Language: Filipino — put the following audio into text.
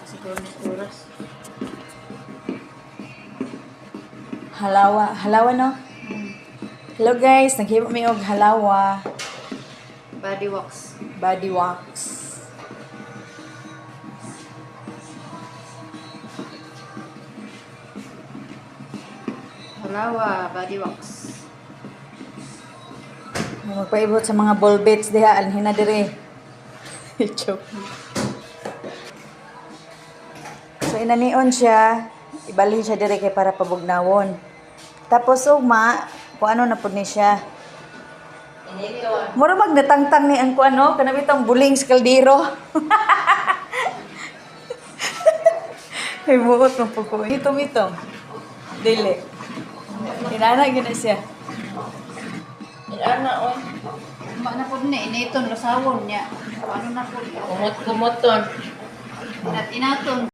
Siguro ng oras. Halawa. Halawa, no? Hello guys, naghimo mi og halawa. Body wax. Body wax. Halawa, body wax. Magpaibot sa mga ball bits diha, alhin na dire. Joke. So inanion siya, ibalhin siya dire kay para pabugnawon. Tapos ugma, kung ano na pud ni siya. Mura mag natangtang ni ang kuan no, kana bitong buling sa kaldero. Ay buot mo po. Ito. Dili. Inana gina siya. Ana oy. Na po na, initon, lasawon niya. Ano na po? Kumot-kumoton. Inaton.